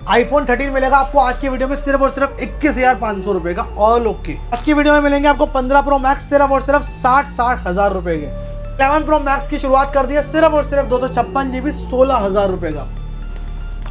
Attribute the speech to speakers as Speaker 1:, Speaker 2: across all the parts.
Speaker 1: IPhone 13 मिलेगा आपको आज की वीडियो में सिर्फ और सिर्फ 21,500 रुपए का ऑल ओके। आज की वीडियो में मिलेंगे आपको 15 प्रो मैक्स सिर्फ और सिर्फ 60 हजार रुपए के। 11 प्रो मैक्स की शुरुआत कर दी है सिर्फ और सिर्फ 256 GB 16,000 रुपए का।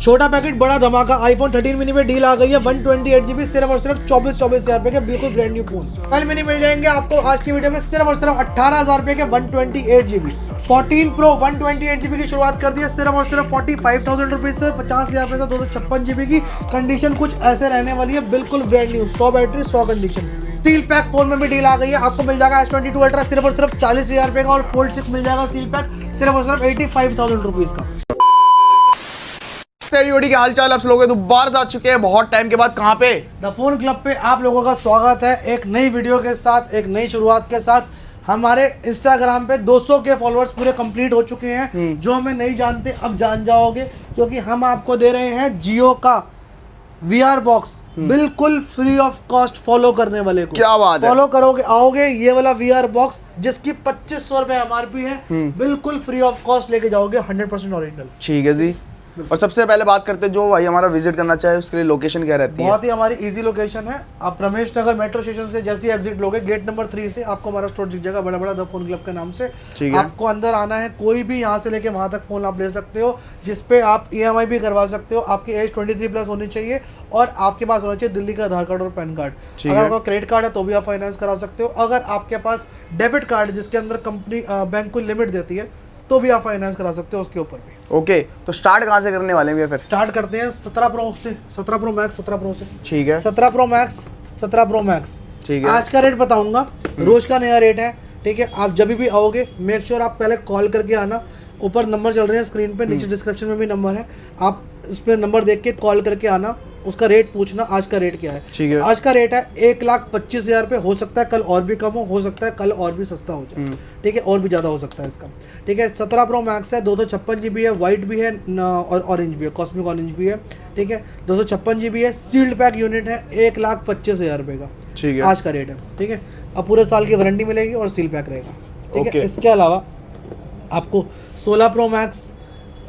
Speaker 1: छोटा पैकेट बड़ा धमाका आईफोन 13 मिनी में डील आ गई है 128 GB सिर्फ और सिर्फ 24,000 रुपए के बिल्कुल ब्रांड न्यू फोन। कल मिनी मिल जाएंगे आपको आज की वीडियो में सिर्फ और सिर्फ 18,000 रुपए के 128 GB। 14 प्रो 128 GB की शुरुआत कर दी है सिर्फ और सिर्फ 45,000 रुपए से 50,000 रुपए से 256 GB की। कंडीशन कुछ ऐसे रहने वाली है बिल्कुल brand new, 100 battery 100 condition. Seal pack phone में भी डील आ गई है, आपको मिल जाएगा S22 अल्ट्रा सिर्फ और सिर्फ 40,000 रुपए का और फोल्ड 6 मिल जाएगा सील पैक सिर्फ और सिर्फ 85,000 रुपीज का।
Speaker 2: के हाल चाल आप लोग दोबारा आ चुके हैं बहुत टाइम के बाद। कहाँ पे?
Speaker 1: द फोन क्लब पे आप लोगों का स्वागत है एक नई वीडियो के साथ, एक नई शुरुआत के साथ। हमारे इंस्टाग्राम पे 200 के फॉलोअर्स पूरे कंप्लीट हो चुके हैं। जो हमें नहीं जानते अब जान जाओगे, क्योंकि हम आपको दे रहे हैं जियो का VR बॉक्स बिल्कुल फ्री ऑफ कॉस्ट फॉलो करने वाले को।
Speaker 2: क्या बात है,
Speaker 1: फॉलो करोगे आओगे ये वाला VR बॉक्स जिसकी 2500 रुपए MRP है, बिल्कुल फ्री ऑफ कॉस्ट लेके जाओगे 100% ओरिजिनल।
Speaker 2: ठीक है जी। और सबसे पहले बात करते हैं जो भाई हमारा विजिट करना चाहे उसके लिए लोकेशन क्या रहती है?
Speaker 1: बहुत ही हमारी इजी लोकेशन है। आप रमेश नगर मेट्रो स्टेशन से जैसे एग्जिट लोगे गेट नंबर 3 से आपको हमारा स्टोर दिख जाएगा, बड़ा बड़ा द फोन क्लब के नाम से। आपको अंदर आना है, कोई भी यहाँ से लेके वहाँ तक फोन आप ले सकते हो, जिसपे आप EMI भी करवा सकते हो। आपकी एज 23+ होनी चाहिए और आपके पास होना चाहिए दिल्ली का आधार कार्ड और पैन कार्ड। अगर आपका क्रेडिट कार्ड है तो भी आप फाइनेंस करा सकते हो। अगर आपके पास डेबिट कार्ड जिसके अंदर कंपनी बैंक को लिमिट देती है तो भी आप फाइनेंस करा सकते हो उसके ऊपर भी।
Speaker 2: ओके, तो स्टार्ट कहाँ से करने वाले हैं फिर?
Speaker 1: स्टार्ट करते हैं 17 प्रो से, 17 प्रो मैक्स 17 प्रो से।
Speaker 2: ठीक है,
Speaker 1: 17 प्रो मैक्स 17 प्रो मैक्स।
Speaker 2: ठीक है।
Speaker 1: आज का रेट बताऊंगा, रोज का नया रेट है। ठीक है, आप जब भी आओगे मेक श्योर आप पहले कॉल करके आना। ऊपर नंबर चल रहे हैं स्क्रीन पे, नीचे डिस्क्रिप्शन में भी नंबर है, आप इस पे नंबर देख के कॉल करके आना। उसका रेट पूछना आज का रेट क्या है।
Speaker 2: ठीक है।
Speaker 1: आज का रेट है 1,25,000 रुपये। हो सकता है कल और भी कम हो सकता है कल और भी सस्ता हो जाए। ठीक है, और भी ज़्यादा हो सकता है इसका। ठीक है, 17 प्रो मैक्स है, 256 GB है, वाइट भी है और ऑरेंज भी है, कॉस्मिक ऑरेंज भी है। ठीक है, 256 GB है, सील्ड पैक यूनिट है, 1,25,000 रुपये का।
Speaker 2: ठीक है,
Speaker 1: आज का रेट है। ठीक है, अब पूरे साल की वारंटी मिलेगी और सील पैक रहेगा। ठीक है, इसके अलावा आपको 16 प्रो मैक्स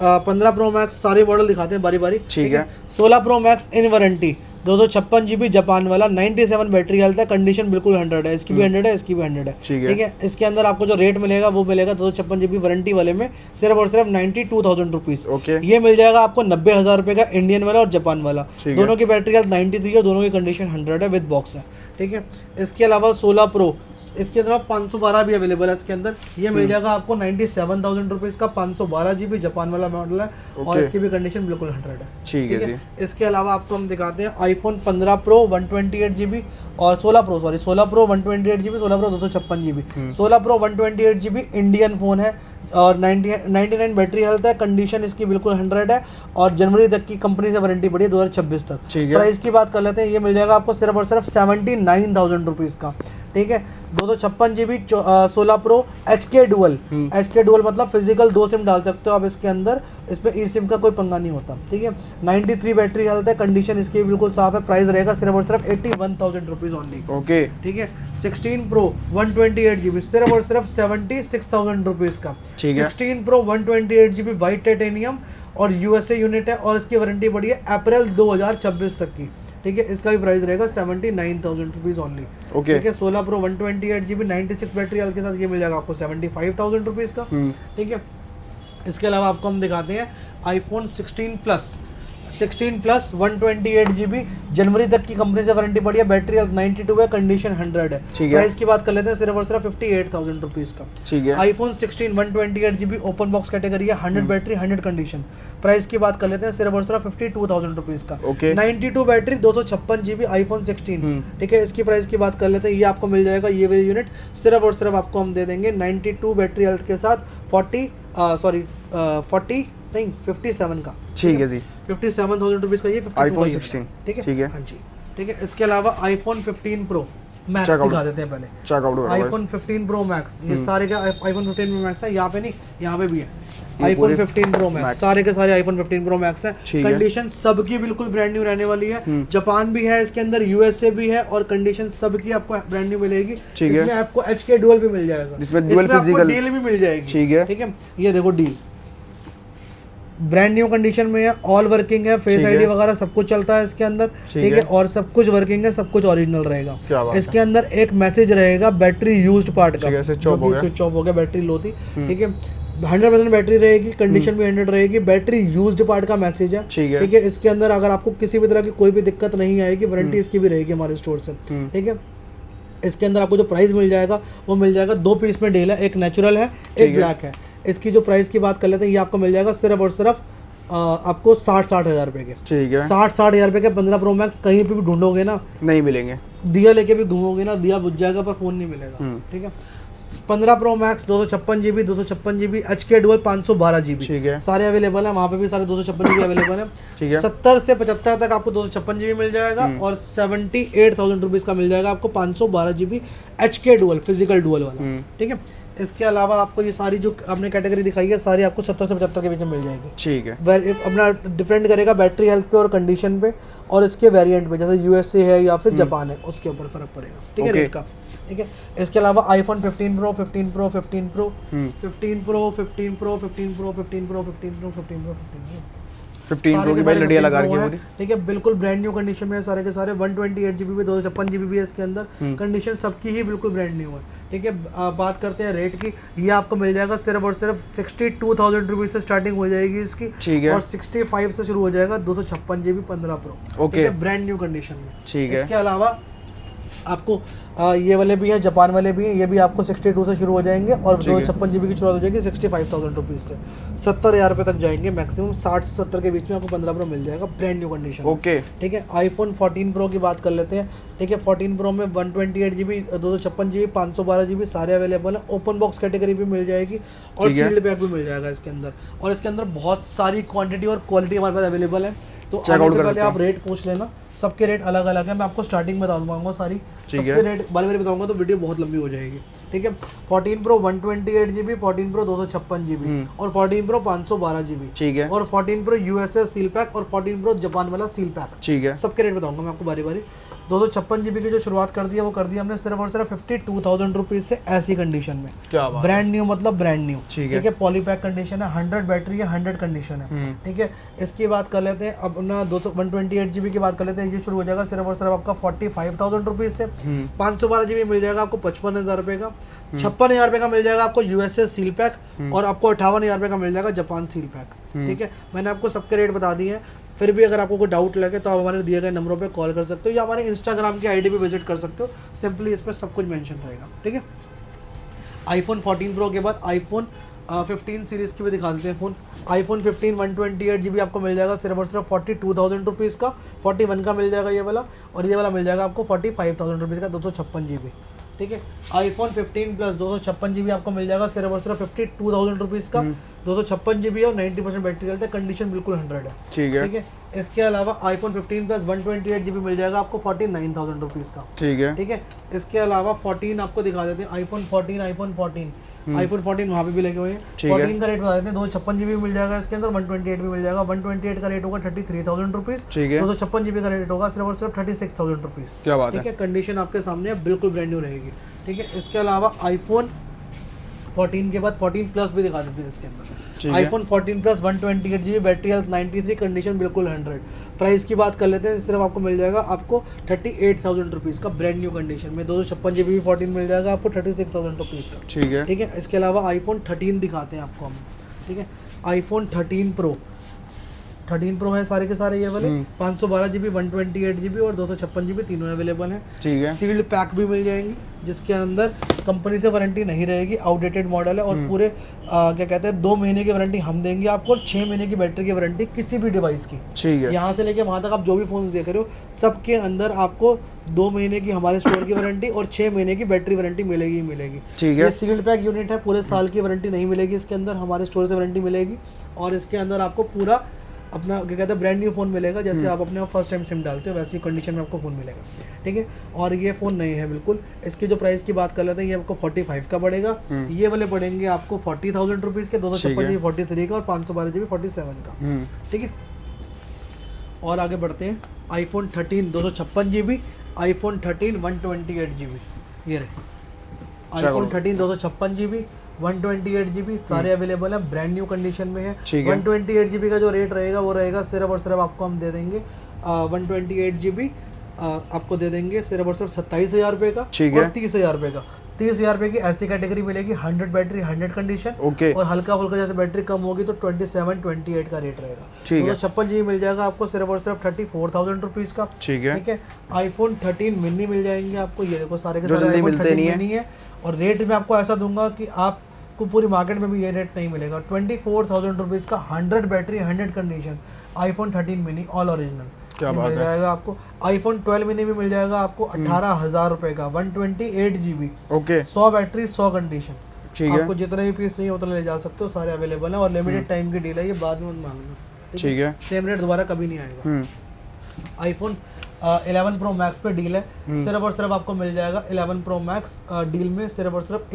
Speaker 1: 15 प्रो मैक्स सारे मॉडल दिखाते हैं बारी बारी।
Speaker 2: ठीक है,
Speaker 1: 16 प्रो मैक्स इन वारंटी 256 GB जापान वाला, 97 बैटरी हेल्थ है, कंडीशन बिल्कुल 100 है। इसकी भी 100 है, इसकी भी 100 है। ठीक है, इसके अंदर आपको जो रेट मिलेगा वो मिलेगा 256 GB वारंटी वाले में सिर्फ और सिर्फ 92,000 रुपीज़। ये मिल जाएगा आपको 90,000 रुपये का इंडियन वाला और जापान वाला। दोनों की बैटरी हेल्थ 93 है, दोनों की कंडीशन 100 है, विद बॉक्स है। ठीक है, इसके अलावा 16 प्रो, इसके अंदर 512 भी अवेलेबल है इसके अंदर। ये मिल जाएगा आपको 97,000 रुपीज़ का, 512 GB जापान वाला मॉडल है और इसकी भी कंडीशन बिल्कुल 100 है। ठीक है, इसके अलावा आपको हम दिखाते हैं आईफोन 15 प्रो 128 GB और 16 pro 128 GB, 16 pro 256 GB। 16 pro 128 GB Indian phone है और 99 बैटरी हेल्थ है, कंडीशन इसकी बिल्कुल 100 है और जनवरी तक की कंपनी से वारंटी पड़ी है 2026 तक। प्राइस की बात कर लेते हैं, ये मिल जाएगा आपको सिर्फ और सिर्फ 79,000 रुपीज़ का। ठीक है, 256 GB 16 pro HK dual. HK dual मतलब फिजिकल 2 सिम डाल सकते हो आप इसके अंदर, इसमें ई सिम का कोई पंगा नहीं होता। ठीक है, 93 बैटरी हेल्थ है, कंडीशन इसकी बिल्कुल साफ है। प्राइस रहेगा सिर्फ और सिर्फ 81,000 रुपीज़ ओनली। ओके, ठीक है। 16 प्रो 128 GB सिर्फ और सिर्फ 76,000 रुपीज़ का। 16 प्रो 128 GB वाइट टाइटेनियम और USA यूनिट है और इसकी वारंटी पड़ी है अप्रैल 2026 तक की। ठीक है, इसका भी प्राइस रहेगा 79,000 रुपीज़ ओनली। ठीक है, 16 प्रो 128 GB 96 बैटरी हेल्थ के साथ ये मिल जाएगा आपको 75,000 रुपीज़ का। ठीक है, इसके अलावा आपको हम दिखाते हैं आईफोन 16 प्लस 128 GB जनवरी तक की कंपनी से वारंटी पड़ी है, बैटरी हेल्थ 92 है, कंडीशन 100 है। प्राइस की बात कर लेते हैं सिर्फ और सिर्फ 58,000 रुपीज़ का। ठीक है, iPhone 16 128 GB open box category है, 100 बैटरी 100 कंडीशन। प्राइस की बात कर लेते हैं सिर्फ और सिर्फ 52,000 रुपीज़ का। 92 बैटरी 256 GB आईफोन 16। ठीक है, इसकी प्राइस की बात कर लेते हैं, ये आपको मिल जाएगा ये वाली यूनिट सिर्फ और सिर्फ आपको हम दे देंगे 92 बैटरी हेल्थ के साथ 57 का। ठीक है जी, 57,000 रुपीज़ का ये
Speaker 2: आईफोन 16।
Speaker 1: ठीक है, हाँ जी। ठीक है, इसके अलावा आईफोन 15 प्रो मैक्स दिखा देते हैं पहले। आईफोन 15 प्रो मैक्स, ये सारे का आईफोन 15 प्रो मैक्स है, यहाँ पे नहीं यहाँ पे भी है आईफोन 15 प्रो मैक्स, सारे के सारे आईफोन 15 प्रो मैक्स है। कंडीशन सबकी बिल्कुल ब्रांड न्यू रहने वाली है। जापान भी है इसके अंदर, USA भी है और कंडीशन सबकी आपको ब्रांड न्यू मिलेगी। इसमें आपको HK डुअल भी मिल जाएगा,
Speaker 2: जिसमें डुअल फिजिकल
Speaker 1: डील भी मिल जाएगी। ठीक है, ये देखो डील ब्रांड न्यू कंडीशन में है, ऑल वर्किंग है, फेस आईडी वगैरह सब कुछ चलता है इसके अंदर, ठीक है, और सब कुछ वर्किंग है, सब कुछ ओरिजिनल रहेगा। इसके अंदर एक मैसेज रहेगा बैटरी यूज्ड पार्ट का, जो भी स्विच ऑफ हो गया, बैटरी लो थी, ठीक है, 100% बैटरी रहेगी, कंडीशन भी 100 रहेगी, बैटरी यूज्ड पार्ट का मैसेज है, ठीक है। इसके अंदर अगर आपको किसी भी तरह की कोई भी दिक्कत नहीं आएगी, वारंटी इसकी भी रहेगी हमारे स्टोर से, ठीक है। इसके अंदर आपको जो प्राइस मिल जाएगा वो मिल जाएगा 2 पीस में डील है, एक नेचुरल है, एक ब्लैक है। इसकी जो प्राइस की बात कर लेते हैं, ये आपको मिल जाएगा सिर्फ और सिर्फ आपको 60 हज़ार रुपए के, ठीक है, 60 हज़ार रुपए के 15 प्रो मैक्स कहीं पे भी ढूंढोगे ना नहीं मिलेंगे, दिया लेके भी घूमोगे ना दिया बुझ जाएगा पर फोन नहीं मिलेगा, ठीक है। 15 pro max 256 GB HK dual 512 GB सारे अवेलेबल है, वहाँ पे भी सारे 256 GB अवेलेबल है। 70 से 75 तक आपको 256 GB मिल जाएगा और 78,000 रुपीज़ का मिल जाएगा आपको 512 GB HK dual physical dual वाला, ठीक है। इसके अलावा आपको ये सारी जो आपने कैटेगरी दिखाई है सारी आपको 70 से 75 के बीच में मिल जाएगी, ठीक है। अपना डिपेंड करेगा बैटरी हेल्थ पे और कंडीशन पे और इसके वेरिएंट पे, जैसे USA है या फिर जापान है उसके ऊपर फर्क पड़ेगा, ठीक है, रेट का, ठीक है। इसके अलावा iPhone 15 Pro 15 Pro 15 Pro 15 Pro 15 Pro 15 Pro 15 Pro 15 Pro 15 Pro 15 Pro की भाई लड़ियां लगा रही है, ठीक है, बिल्कुल ब्रांड न्यू कंडीशन में है सारे के सारे। 128 GB पे 256 GB भी है इसके अंदर, कंडीशन सबकी ही बिल्कुल ब्रांड न्यू है, ठीक है। बात करते हैं रेट की, ये आपको मिल जाएगा सिर्फ और सिर्फ 62,000 रुपीज़ से स्टार्टिंग हो जाएगी इसकी, ठीक है, और 65 से शुरू हो जाएगा 256 GB 15 Pro, ठीक है, ब्रांड न्यू कंडीशन में, ठीक है। इसके अलावा आपको ये वाले भी हैं, जापान वाले भी हैं, ये भी आपको 62 से शुरू हो जाएंगे और 256 GB की शुरुआत हो जाएगी 65,000 रुपीज़ से 70,000 रुपये तक जाएंगे मैक्सिमम, 60 से 70 के बीच में आपको 15 Pro मिल जाएगा ब्रांड न्यू कंडीशन, ओके, ठीक है। iPhone 14 Pro की बात कर लेते हैं, ठीक है। 14 Pro में 128 GB 256 GB 512 GB सारे अवेलेबल है, ओपन बॉक्स कैटेगरी भी मिल जाएगी और सील्ड पैक भी मिल जाएगा इसके अंदर, और इसके अंदर बहुत सारी क्वान्टिटी और क्वालिटी हमारे पास अवेलेबल है। तो आने से पहले आप रेट पूछ लेना, सबके रेट अलग अलग है, मैं आपको स्टार्टिंग बता दूंगा सारी, सबके रेट बारी बारी बताऊंगा तो वीडियो बहुत लंबी हो जाएगी, ठीक है। 14 Pro 128 GB 14 Pro 256 GB और 14 Pro 512 GB, ठीक है, और 14 Pro USA सील पैक और 14 Pro जापान वाला सील पैक, ठीक है, सबके रेट बताऊंगा मैं आपको बारी बारी। 256 GB की जो शुरुआत कर दी है वो कर दी हमने सिर्फ और सिर्फ 52,000 रुपीज़ से, ऐसी कंडीशन में, क्या बात, ब्रांड न्यू मतलब ब्रांड न्यू, ठीक है, पॉलीपैक कंडीशन है, 100 बैटरी है, 100 कंडीशन है, ठीक है। इसकी बात कर लेते हैं अब ना 128 GB की बात कर लेते हैं, ये शुरू हो जाएगा सिर्फ और सिर्फ आपका 45,000 रुपीज़ से। 512 GB मिल जाएगा आपको 55,000 रुपये का, 56,000 रुपये का मिल जाएगा आपको USA सील पैक और आपको 58,000 रुपये का मिल जाएगा जापान सील पैक, ठीक है। मैंने आपको सबके रेट बता दिए हैं, फिर भी अगर आपको कोई डाउट लगे तो आप हमारे दिए गए नंबरों पे कॉल कर सकते हो या हमारे इंस्टाग्राम की आईडी पे विजिट कर सकते हो, सिंपली इस पर सब कुछ मेंशन रहेगा, ठीक है। iPhone 14 Pro के बाद iPhone 15 सीरीज़ की भी दिखा देते हैं फ़ोन। iPhone 15 128 GB आपको मिल जाएगा सिर्फ और सिर्फ 42,000 रुपीज़ का, 41 का मिल जाएगा ये वाला, और ये वाला मिल जाएगा आपको 45,000 रुपीज़ का 256 GB, ठीक है। iPhone 15 प्लस 256 GB आपको मिल जाएगा सिर्फ और सिर्फ 52,000 रुपीज़ का, 256 GB और 90% बैटरी हेल्थ है, कंडीशन बिल्कुल 100 है, ठीक है। इसके अलावा iPhone 15 प्लस 128 GB मिल जाएगा आपको 49,000 रुपीज़ का, ठीक है, ठीक है। इसके अलावा 14 आपको दिखा देते हैं, iPhone 14 वहाँ पे भी लगे हुए हैं, 14 का रेट बता देते हैं, 256 GB मिल जाएगा इसके अंदर, 128 भी मिल जाएगा। 128 का रेट होगा 33,000 रुपीज़, 256 GB का रेट होगा सिर्फ और सिर्फ 36,000 रुपीज़, क्या बात है, ठीक है। कंडीशन आपके सामने बिल्कुल ब्रांड न्यू रहेगी, ठीक है। इसके अलावा iPhone 14 के बाद 14 प्लस भी दिखा देते हैं इसके अंदर, iPhone 14 plus 128 GB battery health 93, condition बिल्कुल 100। प्राइस की बात कर लेते हैं, सिर्फ आपको मिल जाएगा आपको 38,000 रुपीज़ का ब्रांड न्यू कंडीशन में, 256 GB भी 14 मिल जाएगा आपको 36,000 रुपीज़ का, ठीक है, ठीक है। इसके अलावा iPhone 13 दिखाते हैं आपको हम, ठीक है। iPhone 13 Pro है सारे के सारे ये वाले, 512 GB 128 GB और 256 GB तीनों अवेलेबल हैं, ठीक है। सील्ड पैक भी मिल जाएंगी जिसके अंदर कंपनी से वारंटी नहीं रहेगी, आउटडेटेड मॉडल है और पूरे क्या कहते हैं 2 महीने की वारंटी हम देंगे आपको, 6 महीने की बैटरी की वारंटी किसी भी डिवाइस की, ठीक है। यहाँ से लेके वहाँ तक आप जो भी फोन देख रहे हो सबके अंदर आपको 2 महीने की हमारे स्टोर की वारंटी और 6 महीने की बैटरी वारंटी मिलेगी ही मिलेगी, ठीक है। ये सील्ड पैक यूनिट है, पूरे साल की वारंटी नहीं मिलेगी इसके अंदर, हमारे स्टोर से वारंटी मिलेगी और इसके अंदर आपको पूरा अपना क्या कहते हैं ब्रांड न्यू फ़ोन मिलेगा, जैसे आप अपने फर्स्ट टाइम सिम डालते हो वैसी कंडीशन में आपको फ़ोन मिलेगा, ठीक है। और ये फ़ोन नए हैं बिल्कुल। इसकी जो प्राइस की बात कर लेते हैं, ये आपको 45 का पड़ेगा, ये वाले पड़ेंगे आपको 40,000 रुपीज़ के, 256 GB 43 का और 512 GB 47 का, ठीक है। और आगे बढ़ते हैं, iPhone 13 256 GB, iPhone 13 128 GB, ये रहे iPhone 13 256 GB 128 GB सारे अवेलेबल है, ब्रांड न्यू कंडीशन में है।
Speaker 2: ठीक है।
Speaker 1: 128 GB का जो रेट रहेगा वो रहेगा सिर्फ और सिर्फ आपको हम दे देंगे 128 GB आपको दे देंगे सिर्फ और सिर्फ 27,000 रुपये का।
Speaker 2: ठीक है।
Speaker 1: और 30,000 रुपये का, 30,000 रुपये की ऐसी कैटेगरी मिलेगी, 100 बैटरी 100 कंडीशन।
Speaker 2: ओके।
Speaker 1: और हल्का फुल्का जैसे बैटरी कम होगी तो 27-28 का रेट रहेगा।
Speaker 2: ठीक है।
Speaker 1: 256 GB मिल जाएगा आपको सिर्फ और सिर्फ 34,000 रुपीज़ का।
Speaker 2: ठीक है।
Speaker 1: ठीक है। iPhone 13 मिनी मिल जाएंगे आपको, ये देखो सारे के
Speaker 2: जो
Speaker 1: सारे
Speaker 2: जल्दी
Speaker 1: iPhone
Speaker 2: मिलते
Speaker 1: 13
Speaker 2: नहीं है।
Speaker 1: मिनी है। और रेट में आपको ऐसा दूंगा कि आपको पूरी मार्केट में भी ये रेट नहीं मिलेगा। 24,000 रुपीज़ का 100 battery 100 condition iPhone 13 mini all original
Speaker 2: क्या बात
Speaker 1: मिल
Speaker 2: है।
Speaker 1: जाएगा आपको। iPhone 12 मिनी भी मिल जाएगा आपको 18,000 रुपये का, 128 GB,
Speaker 2: ओके।
Speaker 1: 100 battery 100 condition.
Speaker 2: ठीक है।
Speaker 1: आपको जितने भी पीस चाहिए उतने ले जा सकते हो, सारे अवेलेबल हैं और लिमिटेड टाइम की डील है, ये बाद में मांगना।
Speaker 2: ठीक है।
Speaker 1: सेम रेट दोबारा कभी नहीं आएगा। iPhone 11 Pro Max पे डील है, सिर्फ और सिर्फ आपको मिल जाएगा 11 Pro Max डील में सिर्फ और सिर्फ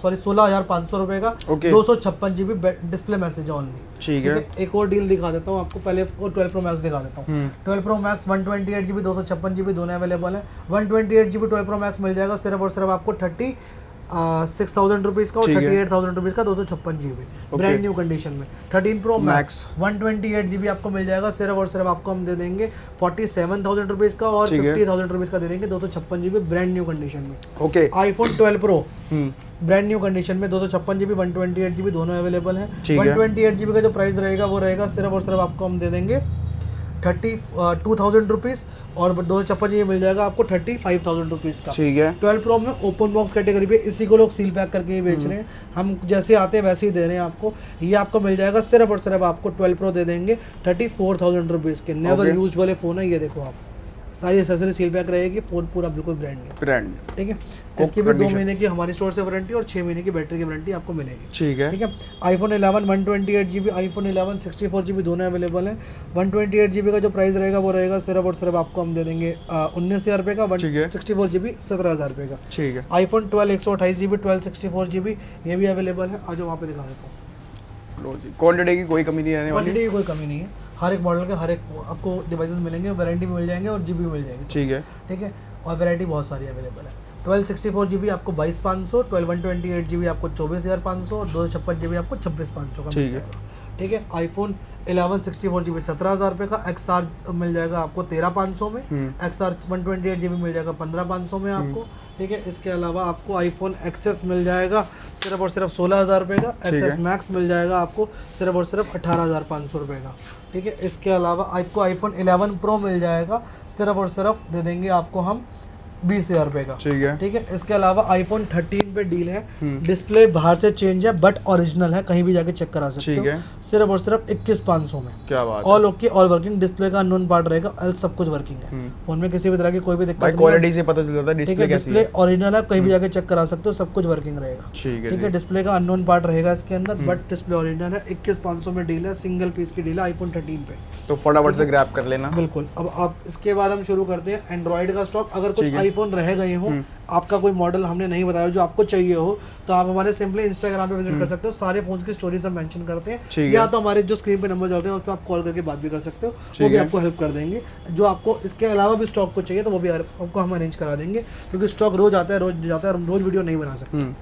Speaker 1: 16,500 रुपये का।
Speaker 2: Okay.
Speaker 1: 256 GB display message only.
Speaker 2: ठीक है।
Speaker 1: एक और डील दिखा देता हूँ आपको, पहले 12 Pro Max दिखा देता हूँ। 12 Pro Max 128 GB 256 GB दोनों अवेलेबल है। 128 GB 12 Pro Max मिल जाएगा सिर्फ और सिर्फ आपको 36,000 रुपीज़ का और
Speaker 2: ठीक है।
Speaker 1: 38,000 रुपीज़ का 256 GB ब्रांड न्यू कंडीशन में। 13 Pro Max 128 GB आपको मिल जाएगा सिर्फ और सिर्फ आपको हम दे देंगे 47,000 रुपीज़ का और
Speaker 2: ठीक है।
Speaker 1: 50,000 रुपीज़ का दे देंगे 256 GB ब्रांड न्यू कंडीशन में।
Speaker 2: Okay.
Speaker 1: iPhone 12 Pro brand new condition में 256 GB 128 GB दोनों अवेलेबल हैं।
Speaker 2: ठीक है।
Speaker 1: 128 GB का जो प्राइस रहेगा वो रहेगा सिर्फ और सिर्फ आपको हम दे देंगे 32,000 रुपीज़ और 256 GB मिल जाएगा आपको 35,000 रुपीज़ का।
Speaker 2: ठीक है।
Speaker 1: 12 Pro में ओपन बॉक्स कैटेगरी पे इसी को लोग सील पैक करके ही बेच रहे हैं, हम जैसे आते हैं वैसे ही दे रहे हैं आपको। ये आपको मिल जाएगा सिर्फ और सिर्फ आपको 12 Pro दे देंगे 34,000 रुपीज़ के। नेवर यूज वाले फ़ोन है, ये देखो आप सारी एसेसरी सील पैक रहेगी, फ़ोन पूरा बिल्कुल ब्रांड न्यू।
Speaker 2: ब्रांड।
Speaker 1: ठीक है। इसकी भी 2 महीने की हमारी स्टोर से वारंटी और 6 महीने की बैटरी की वारंटी आपको मिलेगी।
Speaker 2: ठीक है।
Speaker 1: ठीक है। iPhone 11 128 GB, iPhone 11 64 GB दोनों अवेलेबल हैं। 128 GB का जो प्राइस रहेगा वो रहेगा सिर्फ और सिर्फ आपको हम दे देंगे 19,000 रुपये का।
Speaker 2: ठीक है।
Speaker 1: 64 GB 17,000 रुपये का।
Speaker 2: ठीक है।
Speaker 1: iPhone 12 128 GB 12 64 GB ये भी अवेलेबल है। आज वहाँ पे दिखा देता हूँ।
Speaker 2: लो जी, क्वांटिटी की कोई कमी नहीं रहने वाली।
Speaker 1: क्वांटिटी की कोई कमी नहीं है, हर एक मॉडल के हर एक आपको डिवाइसेस मिलेंगे, वारंटी भी मिल जाएंगे और GB भी मिल जाएगी।
Speaker 2: ठीक है।
Speaker 1: ठीक है। और वैरायटी बहुत सारी अवेलेबल है। 12 64 GB आपको 22,500, 12 128 GB आपको 24,500 और 256 GB आपको 26,500 का मिल जाएगा। ठीक है। iPhone 11 64 GB 17,000 रुपये का। XR मिल जाएगा आपको 13,500 में। XR 128 GB मिल जाएगा 15,500 में आपको। ठीक है। इसके अलावा आपको iPhone XS मिल जाएगा सिर्फ और सिर्फ 16,000 रुपये का। XS Max मिल जाएगा आपको सिर्फ और सिर्फ 18,500 रुपये का। ठीक है। इसके अलावा आपको iPhone 11 Pro मिल जाएगा सिर्फ और सिर्फ दे देंगे आपको हम 20,000 रुपये का।
Speaker 2: ठीक है।
Speaker 1: ठीक है। इसके अलावा iPhone 13 पे डील है, डिस्प्ले बाहर से चेंज है बट ओरिजिनल है, कहीं भी जाके चेक करा सकते
Speaker 2: ठीक
Speaker 1: हो।
Speaker 2: है।
Speaker 1: सिर्फ और सिर्फ 21,500 में।
Speaker 2: क्या बात है।
Speaker 1: All okay all working, display का अननोन पार्ट रहेगा, सब कुछ वर्किंग है। फोन में किसी भी तरह की कोई भी दिक्कत
Speaker 2: भाई
Speaker 1: नहीं है।
Speaker 2: क्वालिटी से पता चल जाता है
Speaker 1: ठीक
Speaker 2: डिस्प्ले
Speaker 1: है।
Speaker 2: कैसी
Speaker 1: डिस्प्ले
Speaker 2: है।
Speaker 1: ओरिजिनल है, कहीं भी जाके चेक करा सकते हो, सब कुछ वर्किंग रहेगा।
Speaker 2: ठीक है।
Speaker 1: ठीक है। डिस्प्ले का अननोन पार्ट रहेगा इसके अंदर बट डिस्प्ले ओरिजिनल है। 21,500 में डील है, सिंगल पीस की डील है iPhone 13 पे।
Speaker 2: तो फटाफट से ग्रैब कर लेना।
Speaker 1: बिल्कुल। अब आप इसके बाद हम शुरू करते हैं एंड्रॉइड का स्टॉक। अगर कुछ आईफोन रह गए हो, आपका कोई मॉडल हमने नहीं बताया जो आपको चाहिए हो, तो आप हमारे सिंपली इंस्टाग्राम पे विजिट कर सकते हो। सारे फोन्स की स्टोरीज हम मेंशन करते हैं, या तो हमारे जो स्क्रीन पे नंबर चल रहे हैं उस पर आप कॉल करके बात भी कर सकते हो, वो भी आपको हेल्प कर देंगे। जो आपको इसके अलावा भी स्टॉक को चाहिए तो वो भी आपको हम अरेंज करा देंगे, क्योंकि स्टॉक रोज आता है, रोज जाता है, हम रोज वीडियो नहीं बना सकते।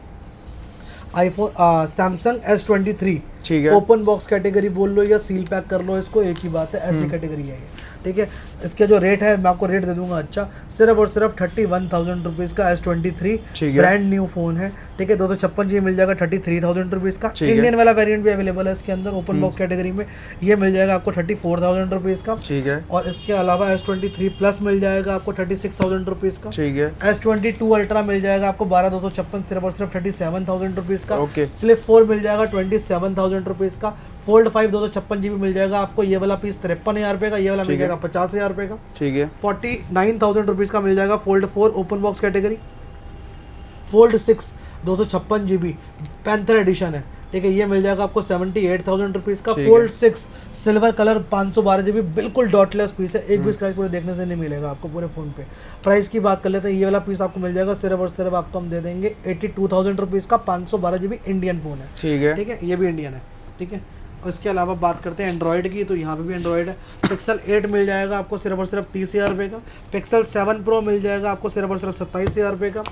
Speaker 1: आईफोन सैमसंग S23
Speaker 2: ठीक है।
Speaker 1: ओपन बॉक्स कैटेगरी बोल लो या सील पैक कर लो, इसको एक ही बात है, ऐसी कैटेगरी है ये। ठीक है। इसके जो रेट है मैं आपको रेट दे दूंगा अच्छा, सिर्फ और सिर्फ 31,000 रुपीज़ का S23 ब्रांड न्यू फोन है। ठीक है। 256 GB मिल जाएगा 33,000 रुपीज़ का। इंडियन वाला वेरिएंट भी अवेलेबल है इसके अंदर ओपन बॉक्स कैटेगरी में, ये मिल जाएगा आपको 34,000 रुपीज़ का।
Speaker 2: ठीक है।
Speaker 1: और इसके अलावा S23 प्लस मिल जाएगा आपको 36,000 रुपीज़ का।
Speaker 2: ठीक है।
Speaker 1: S22 अल्ट्रा मिल जाएगा आपको 12,256 सिर्फ और सिर्फ 37,000 रुपीज़ का।
Speaker 2: ओके।
Speaker 1: फ्लिप 4 मिल जाएगा 27,000 रुपीज़ का। फोल्ड 5 256 GB मिल जाएगा आपको, ये वाला पीस 53,000 रुपये का, ये वाला मिल जाएगा 50,000 रुपये का।
Speaker 2: ठीक है।
Speaker 1: 49,000 रुपीज़ का मिल जाएगा fold 4 open box category. Fold 6 256 GB panther edition है। ठीक है। ये मिल जाएगा आपको 78,000 रुपीज़ का। फोल्ड 6 सिल्वर कलर 512 GB बिल्कुल डॉटलेस पीस है, एक भी स्क्रैच पूरे देखने से नहीं मिलेगा आपको पूरे फ़ोन पे। प्राइस की बात कर लेते हैं, ये वाला पीस आपको मिल जाएगा सिर्फ और सिर्फ आपको हम दे देंगे 82,000 रुपीज़ का। 512 GB इंडियन फ़ोन है।
Speaker 2: ठीक है।
Speaker 1: ठीक है। ये भी इंडियन है। ठीक है। और इसके अलावा बात करते हैं एंड्रॉयड की, तो यहाँ पे भी एंड्रॉयड है। पिक्सल 8 मिल जाएगा आपको सिर्फ और सिर्फ 30,000 रुपये का। पिक्सल 7 प्रो मिल जाएगा आपको सिर्फ और सिर्फ 27,000 रुपये का।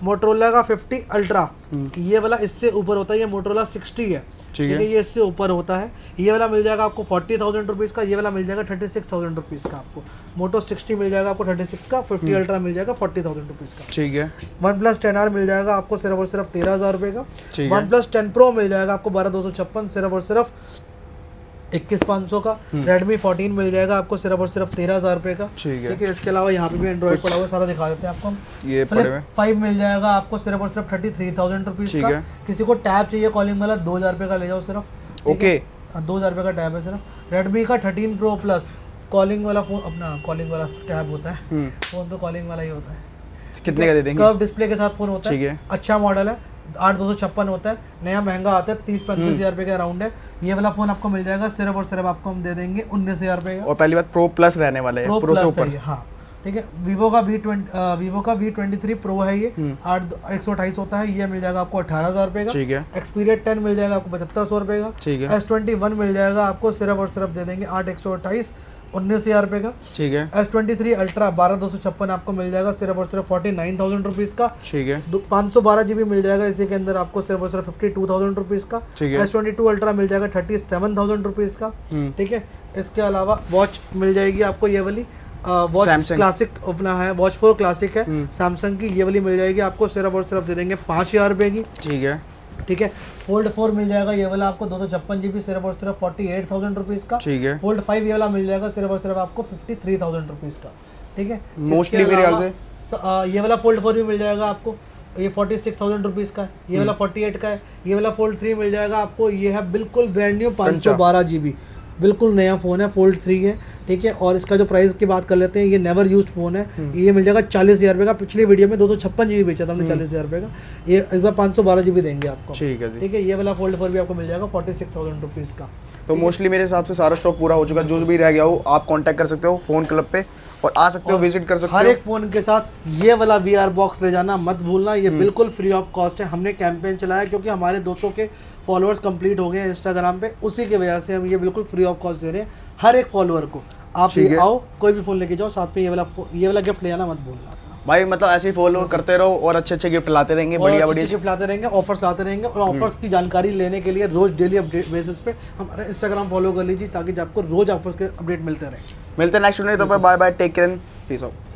Speaker 1: मोटरोला का 50 अल्ट्रा, ये वाला इससे ऊपर होता है, ये मोटरोला 60 है, ठीक है, ये इससे ऊपर होता है। ये वाला मिल जाएगा आपको 40,000 रुपीज़ का, ये वाला मिल जाएगा 36,000 रुपीज़ का आपको। मोटो 60 मिल जाएगा आपको 36 का, 50 अल्ट्रा मिल जाएगा 40,000 रुपीज़ का,
Speaker 2: ठीक है।
Speaker 1: OnePlus 10R मिल जाएगा आपको सिर्फ और सिर्फ 13,000 रुपये का। OnePlus 10 Pro मिल जाएगा आपको 12,256 सिर्फ और सिर्फ 21,500 का। Redmi 14 मिल जाएगा आपको सिर्फ और सिर्फ 13,000 रुपये का, ठीक है। इसके अलावा यहाँ पे भी एंड्रॉइड पड़ा हुआ है, सारा दिखा देते हैं आपको।
Speaker 2: ये
Speaker 1: Flip 5 मिल जाएगा आपको सिर्फ और सिर्फ 33,000 रुपीज़ का। किसी को टैब चाहिए कॉलिंग वाला 2,000 रुपये का ले जाओ सिर्फ,
Speaker 2: ओके,
Speaker 1: 2,000 रुपये का टैब है सिर्फ। Redmi का 13 Pro Plus कॉलिंग वाला फोन, अपना कॉलिंग वाला टैब होता है, फोन तो कॉलिंग वाला ही होता है।
Speaker 2: कितने का दे देंगे?
Speaker 1: कर्व डिस्प्ले के साथ फोन होता है,
Speaker 2: ठीक है।
Speaker 1: अच्छा मॉडल है, 8,256 होता है, नया महंगा आता है, 30-35,000 रुपये का अराउंड है। ये वाला फोन आपको मिल जाएगा सिर्फ और सिर्फ आपको हम दे देंगे 19,000 रुपये का।
Speaker 2: और पहली बात प्रो प्लस रहने वाला है,
Speaker 1: प्रो से ऊपर, हाँ ठीक है। वीवो का V23 प्रो है, ये 128 होता है, ये मिल जाएगा आपको 18,000 रुपये का,
Speaker 2: ठीक है।
Speaker 1: Xperia 10 मिल जाएगा आपको 7,500 रुपये का,
Speaker 2: ठीक है।
Speaker 1: S21 मिल जाएगा आपको सिर्फ और सिर्फ दे देंगे 8,128 19,000 रुपये का,
Speaker 2: ठीक है।
Speaker 1: S23 अल्ट्रा 12,256 आपको मिल जाएगा सिर्फ और सिर्फ 49,000 रुपीज़ का,
Speaker 2: ठीक है।
Speaker 1: 512 GB मिल जाएगा इसी के अंदर आपको सिर्फ और सिर्फ 52,000 रुपीज़ का,
Speaker 2: ठीक है।
Speaker 1: S22 अल्ट्रा मिल जाएगा 37,000 रुपीज़ का, ठीक है। इसके अलावा वॉच मिल जाएगी आपको ये वाली वॉच क्लासिक अपना है, वॉच 4 क्लासिक है सैमसंग की, ये वाली मिल जाएगी आपको सिर्फ और सिर्फ दे देंगे 5,000 रुपये की,
Speaker 2: ठीक है,
Speaker 1: ठीक है। फोल्ड 4 मिल जाएगा ये वाला आपको 256 GB सिर्फ और सिर्फ 48,000 रुपीज़ का,
Speaker 2: ठीक है।
Speaker 1: फोल्ड 5 ये वाला मिल जाएगा सिर्फ और सिर्फ आपको 53,000 रुपीज़ का, ठीक है।
Speaker 2: मोस्टली मेरे ख्याल से
Speaker 1: ये वाला फोल्ड 4 भी मिल जाएगा आपको, ये 46,000 रुपीज़ का है, ये वाला 48 का है। ये वाला फोल्ड 3 मिल जाएगा आपको, ये है बिल्कुल ब्रांड न्यू 512 GB, बिल्कुल नया फ़ोन है, फोल्ड 3 है, ठीक है। और इसका जो प्राइस की बात कर लेते हैं, ये नेवर यूज्ड फ़ोन है, ये मिल जाएगा 40,000 रुपये का। पिछली वीडियो में 256 GB बेचा था हमने 40,000 रुपये का, ये इस बार 512 GB देंगे आपको,
Speaker 2: ठीक है,
Speaker 1: ठीक है। ये वाला फोल्ड 4 भी आपको मिल जाएगा 46,000 रुपीज़ का।
Speaker 2: तो मोस्टली मेरे हिसाब से सारा स्टॉक पूरा हो चुका है, जो भी रह गया हो आप कांटेक्ट कर सकते हो फ़ोन क्लब पे और आ सकते हो, विजिट कर सकते हो।
Speaker 1: हर एक फ़ोन के साथ ये वाला VR बॉक्स ले जाना मत भूलना, ये बिल्कुल फ्री ऑफ कॉस्ट है। हमने कैंपेन चलाया क्योंकि हमारे 200 के फॉलोअर्स कंप्लीट हो गए हैं इंस्टाग्राम पे, उसी की वजह से हम ये बिल्कुल फ्री ऑफ कॉस्ट दे रहे हैं हर एक फॉलोअर को। आप ये आओ, कोई भी फ़ोन लेके जाओ, साथ में ये वाला गिफ्ट ले जाना मत भूलना
Speaker 2: भाई। मतलब ऐसे ही फॉलो करते रहो और अच्छे अच्छे गिफ्ट लाते रहेंगे, बढ़िया बढ़िया
Speaker 1: गिफ्ट लाते रहेंगे, ऑफर्स लाते रहेंगे। और ऑफर्स की जानकारी लेने के लिए रोज डेली अपडेट बेसिस पे हमारा इंस्टाग्राम फॉलो कर लीजिए, ताकि आपको रोज ऑफर्स के अपडेट मिलते रहे।
Speaker 2: मिलते हैं नेक्स्ट वीडियो, तो bye bye, take care, peace out.